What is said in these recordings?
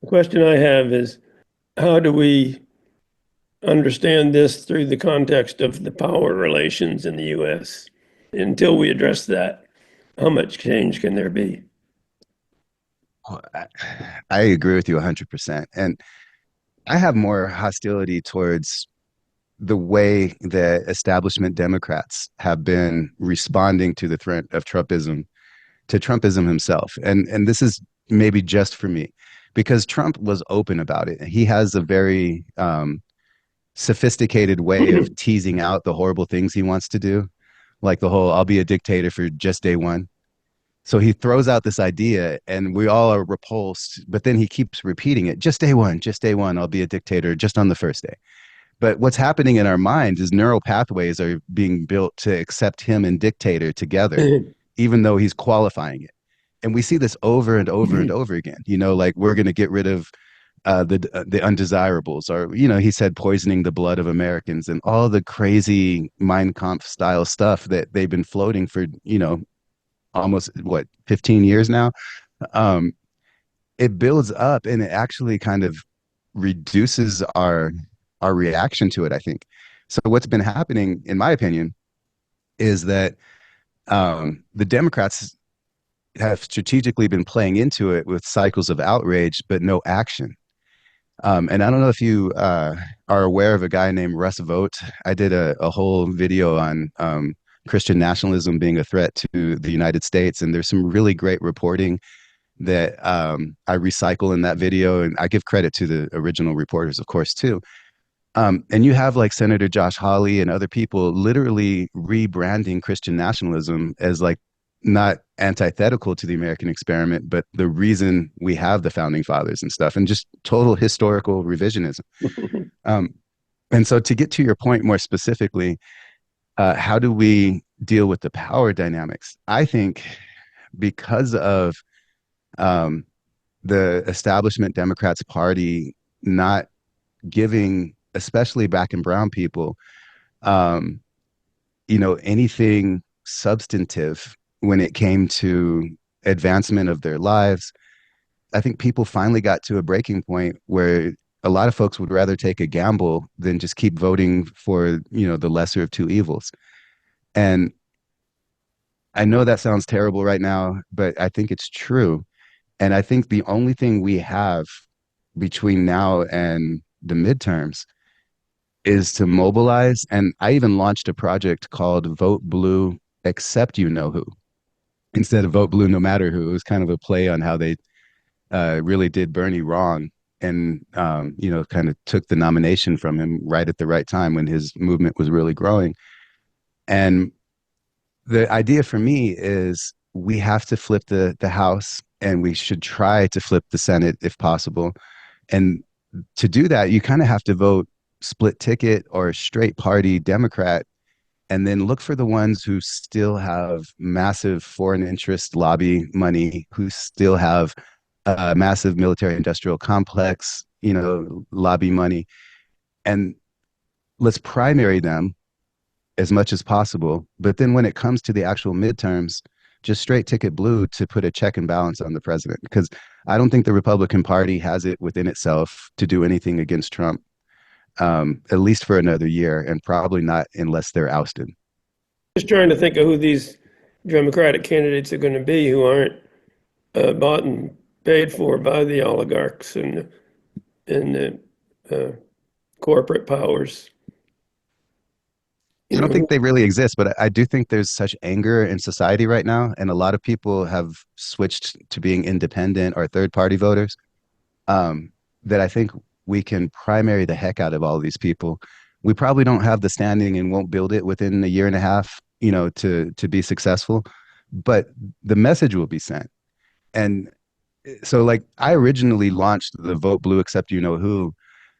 The question I have is, how do we understand this through the context of the power relations in the US? Until we address that, how much change can there be? Oh, I agree with you 100%. And I have more hostility towards the way that establishment Democrats have been responding to the threat of Trumpism, to Trumpism himself. And this is maybe just for me, because Trump was open about it. He has a very sophisticated way of teasing out the horrible things he wants to do, like the whole "I'll be a dictator for just day one." So he throws out this idea and we all are repulsed, but then he keeps repeating it, just day one, I'll be a dictator just on the first day. But what's happening in our minds is neural pathways are being built to accept him and dictator together, even though he's qualifying it. And we see this over and over and over again. Like we're going to get rid of the undesirables, or he said poisoning the blood of Americans, and all the crazy Mein Kampf style stuff that they've been floating for almost what 15 years now. um it builds up and it actually kind of reduces our reaction to it, I think. So what's been happening, in my opinion, is that the Democrats have strategically been playing into it with cycles of outrage but no action. And I don't know if you are aware of a guy named Russ Vogt. I did a whole video on Christian nationalism being a threat to the United States, and there's some really great reporting that I recycle in that video, and I give credit to the original reporters, of course, too. And you have like Senator Josh Hawley and other people literally rebranding Christian nationalism as like not antithetical to the American experiment, but the reason we have the founding fathers and stuff, and just total historical revisionism. Um, and so, to get to your point more specifically, how do we deal with the power dynamics? I think because of um, the establishment Democrats Party not giving, especially black and brown people, um, anything substantive when it came to advancement of their lives. I think people finally got to a breaking point where a lot of folks would rather take a gamble than just keep voting for, the lesser of two evils. And I know that sounds terrible right now, but I think it's true. And I think the only thing we have between now and the midterms is to mobilize. And I even launched a project called Vote Blue, Except You Know Who, instead of Vote Blue, No Matter Who. It was kind of a play on how they really did Bernie wrong, and, kind of took the nomination from him right at the right time when his movement was really growing. And the idea for me is we have to flip the House, and we should try to flip the Senate if possible. And to do that, you kind of have to vote split ticket or straight party Democrat, and then look for the ones who still have massive foreign interest lobby money, who still have a massive military industrial complex, lobby money. And let's primary them as much as possible. But then when it comes to the actual midterms, just straight ticket blue to put a check and balance on the president. Because I don't think the Republican Party has it within itself to do anything against Trump, at least for another year, and probably not unless they're ousted. Just trying to think of who these Democratic candidates are going to be who aren't bought and paid for by the oligarchs and the uh, corporate powers. I You don't know, think they really exist, but I do think there's such anger in society right now, and a lot of people have switched to being independent or third party voters, that I think we can primary the heck out of all of these people. We probably don't have the standing and won't build it within a year and a half, to be successful, but the message will be sent. And so, like, I originally launched the Vote Blue Except You Know Who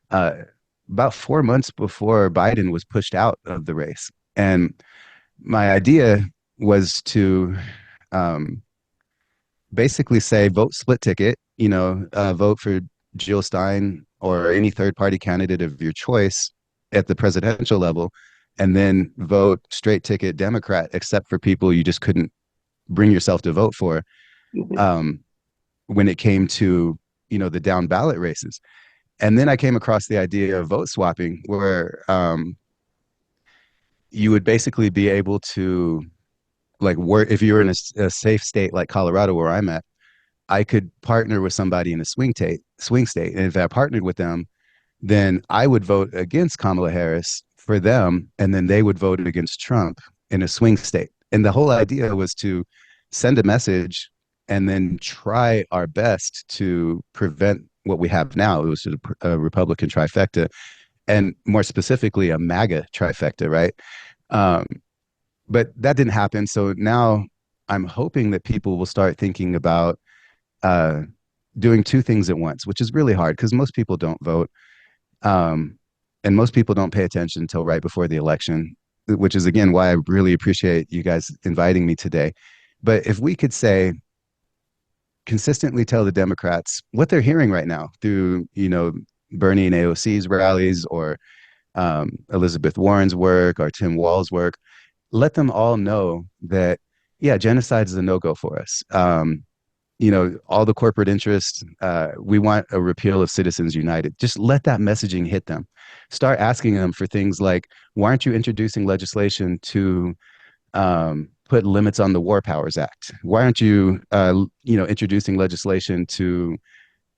uh, about 4 months before Biden was pushed out of the race. And my idea was to um, basically say vote split ticket, vote for Jill Stein or any third party candidate of your choice at the presidential level, and then vote straight ticket Democrat, except for people you just couldn't bring yourself to vote for. Um, when it came to the down ballot races. And then I came across the idea of vote swapping, where you would basically be able to like work if you were in a safe state like Colorado, where I'm at. I could partner with somebody in a swing state, and if I partnered with them, then I would vote against Kamala Harris for them, and then they would vote against Trump in a swing state. And the whole idea was to send a message and then try our best to prevent what we have now. It was a Republican trifecta, and more specifically, a MAGA trifecta, right? Um, but that didn't happen. So now I'm hoping that people will start thinking about uh, doing two things at once, which is really hard because most people don't vote. Um, and most people don't pay attention until right before the election, which is again why I really appreciate you guys inviting me today. But if we could say consistently tell the Democrats what they're hearing right now through, Bernie and AOC's rallies or Elizabeth Warren's work or Tim Walz's work, let them all know that, yeah, genocide is a no-go for us. All the corporate interests, we want a repeal of Citizens United. Just let that messaging hit them. Start asking them for things like, why aren't you introducing legislation to put limits on the War Powers Act? Why aren't you, introducing legislation to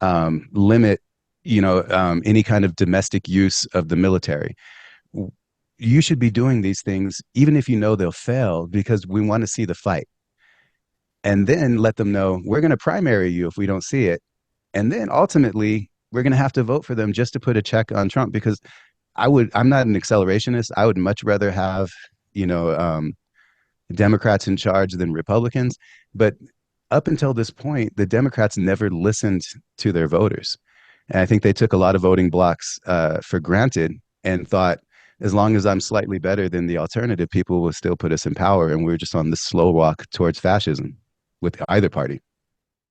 limit, any kind of domestic use of the military? You should be doing these things, even if you know they'll fail, because we want to see the fight. And then let them know we're going to primary you if we don't see it. And then ultimately, we're going to have to vote for them just to put a check on Trump because I'm not an accelerationist. I would much rather have, you know, um, Democrats in charge than Republicans. But up until this point, the Democrats never listened to their voters. And I think they took a lot of voting blocks for granted and thought, as long as I'm slightly better than the alternative, people will still put us in power. And we're just on this slow walk towards fascism with either party.